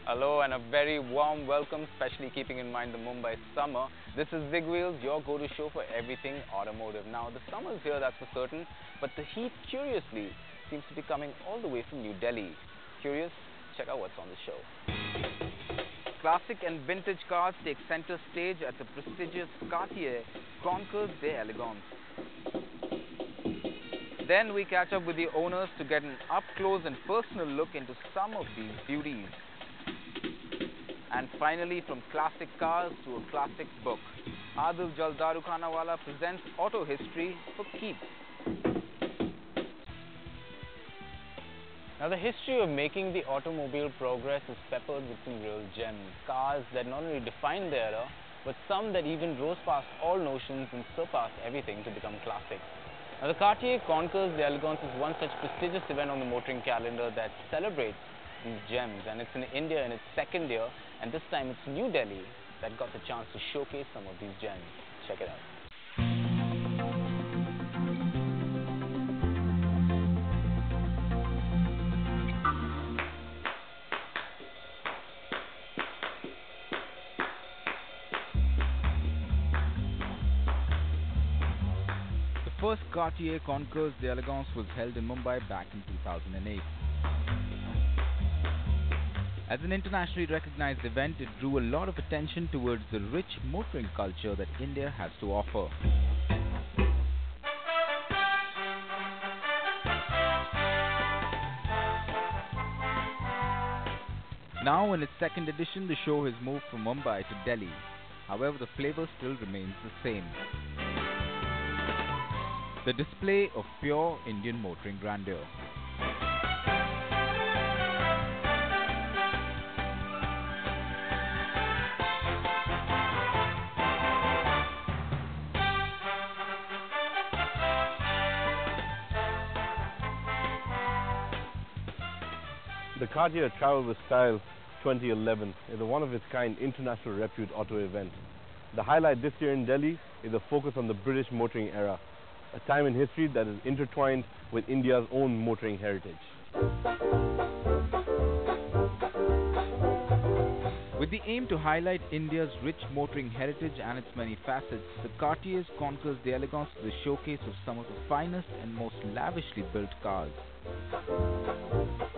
Hello and a very warm welcome, especially keeping in mind the Mumbai summer. This is Big Wheels, your go-to show for everything automotive. Now, the summer is here, that's for certain, but the heat, curiously, seems to be coming all the way from New Delhi. Curious? Check out what's on the show. Classic and vintage cars take center stage at the prestigious Cartier Concours d'Elegance. Then we catch up with the owners to get an up-close and personal look into some of these beauties. And finally, from classic cars to a classic book, Adil Jaldaru Khanawala presents auto history for keeps. Now, the history of making the automobile progress is peppered with some real gems. Cars that not only defined the era, but some that even rose past all notions and surpassed everything to become classics. Now, the Cartier Concours d'Elegance is one such prestigious event on the motoring calendar that celebrates these gems, and it's in India in its second year, and this time it's New Delhi that got the chance to showcase some of these gems. Check it out. The first Cartier Concours d'Elegance was held in Mumbai back in 2008. As an internationally recognized event, it drew a lot of attention towards the rich motoring culture that India has to offer. Now, in its second edition, the show has moved from Mumbai to Delhi. However, the flavor still remains the same. The display of pure Indian motoring grandeur. The Cartier Travel with Style 2011 is a one-of-its-kind international repute auto event. The highlight this year in Delhi is a focus on the British motoring era, a time in history that is intertwined with India's own motoring heritage. With the aim to highlight India's rich motoring heritage and its many facets, the Cartier's Concours d'Elegance is a showcase of some of the finest and most lavishly built cars.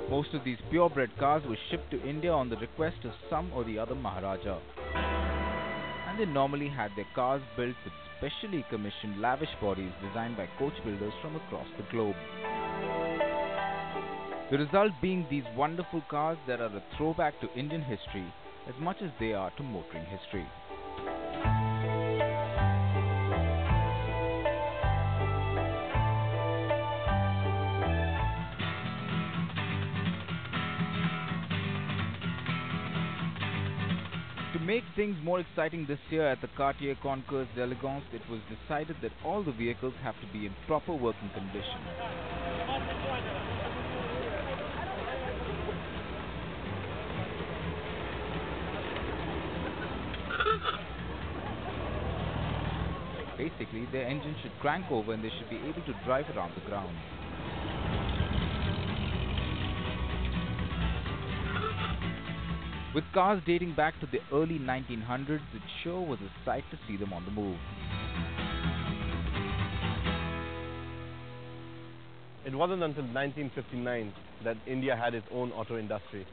Most of these purebred cars were shipped to India on the request of some or the other Maharaja. And they normally had their cars built with specially commissioned lavish bodies designed by coach builders from across the globe. The result being these wonderful cars that are a throwback to Indian history as much as they are to motoring history. To make things more exciting this year at the Cartier Concours d'Elegance, it was decided that all the vehicles have to be in proper working condition. Basically, their engine should crank over and they should be able to drive around the ground. With cars dating back to the early 1900s, it sure was a sight to see them on the move. It wasn't until 1959 that India had its own auto industry.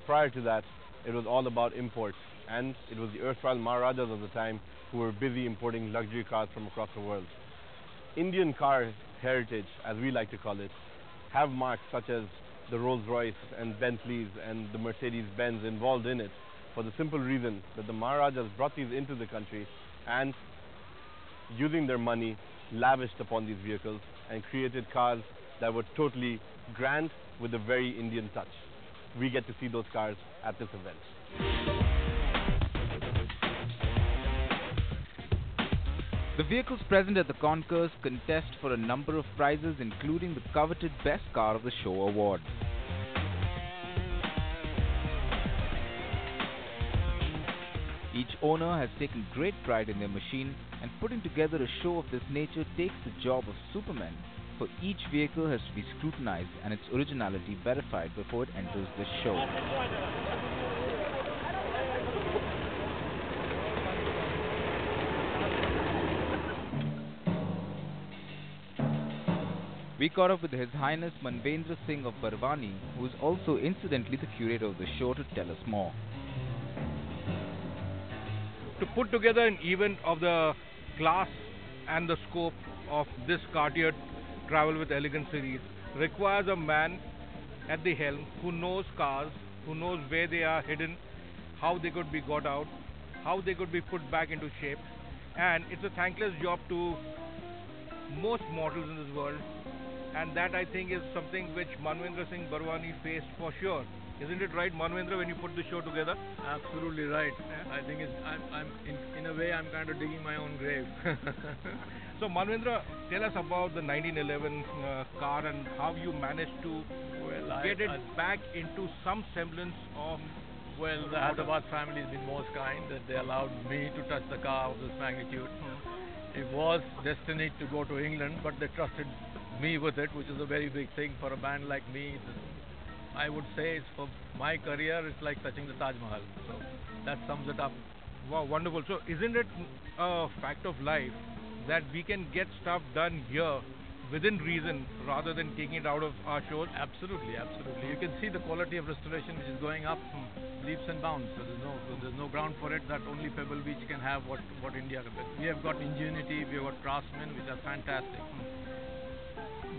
Prior to that, it was all about imports, and it was the erstwhile Maharajas of the time who were busy importing luxury cars from across the world. Indian car heritage, as we like to call it, have marks such as the Rolls-Royce and Bentleys and the Mercedes-Benz involved in it, for the simple reason that the Maharajas brought these into the country and, using their money, lavished upon these vehicles and created cars that were totally grand with a very Indian touch. We get to see those cars at this event. The vehicles present at the Concours contest for a number of prizes, including the coveted Best Car of the Show award. Each owner has taken great pride in their machine, and putting together a show of this nature takes the job of Superman, for each vehicle has to be scrutinized and its originality verified before it enters the show. We caught up with His Highness Manvendra Singh of Barwani, who is also incidentally the curator of the show, to tell us more. To put together an event of the class and the scope of this Cartier Travel with Elegance series requires a man at the helm who knows cars, who knows where they are hidden, how they could be got out, how they could be put back into shape. And it's a thankless job to most mortals in this world, and that I think is something which Manvendra Singh Barwani faced for sure. Isn't it right, Manvendra, when you put the show together? Absolutely right. I think I'm in a way, I'm kind of digging my own grave. So, Manvendra, tell us about the 1911 car and how you managed to get it back into some semblance of. Well, the Hyderabad family has been most kind that they allowed me to touch the car of this magnitude. It was destined to go to England, but they trusted me with it, which is a very big thing for a band like me. I would say it's for my career, it's like touching the Taj Mahal. So that sums it up. Wow, wonderful. So isn't it a fact of life that we can get stuff done here within reason rather than taking it out of our shows? Absolutely, absolutely. You can see the quality of restoration which is going up leaps and bounds. So there's no ground for it that only Pebble Beach can have what India can. We have got Ingenuity, we have got Craftsmen, which are fantastic.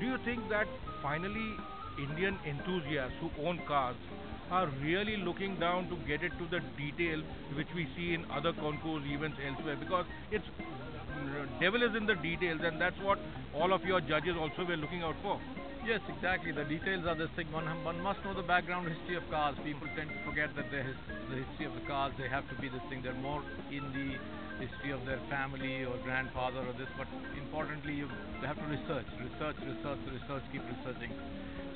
Do you think that finally Indian enthusiasts who own cars are really looking down to get it to the detail which we see in other concours events elsewhere? Because it's devil is in the details, and that's what all of your judges also were looking out for. Yes, exactly. The details are this thing. One must know the background history of cars. People tend to forget that the history of the cars, they have to be this thing. They're more in the history of their family or grandfather or this. But importantly, you have to research, keep researching.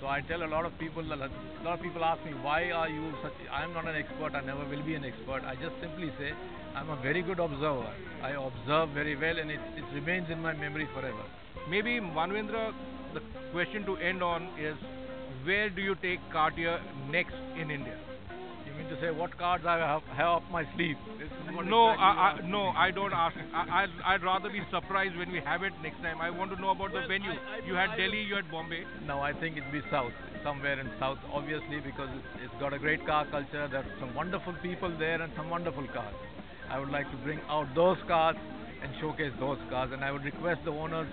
So I tell a lot of people ask me, why are you such? I'm not an expert. I never will be an expert. I just simply say, I'm a very good observer. I observe very well, and it remains in my memory forever. Maybe, Manvendra, the question to end on is, where do you take Cartier next in India? You mean to say what cards I have up my sleeve? No, I don't ask. I'd rather be surprised when we have it next time. I want to know about the venue. You had Delhi, you had Bombay. No, I think it'd be south, somewhere in south, obviously, because it's got a great car culture. There are some wonderful people there and some wonderful cars. I would like to bring out those cars and showcase those cars, and I would request the owners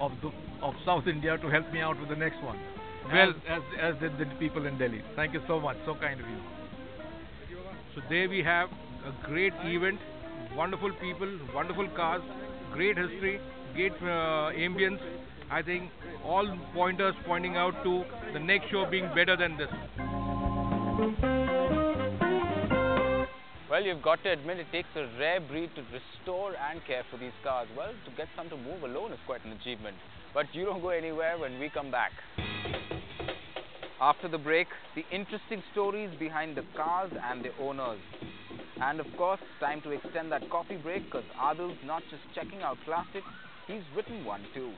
of South India to help me out with the next one. Well, as did the people in Delhi. Thank you so much. So kind of you. So there we have a great event, wonderful people, wonderful cars, great history, great ambience. I think all pointers pointing out to the next show being better than this. Well, you've got to admit it takes a rare breed to restore and care for these cars. Well, to get some to move alone is quite an achievement. But you don't go anywhere when we come back. After the break, the interesting stories behind the cars and their owners. And of course, time to extend that coffee break, because Adil's not just checking out classics, he's written one too.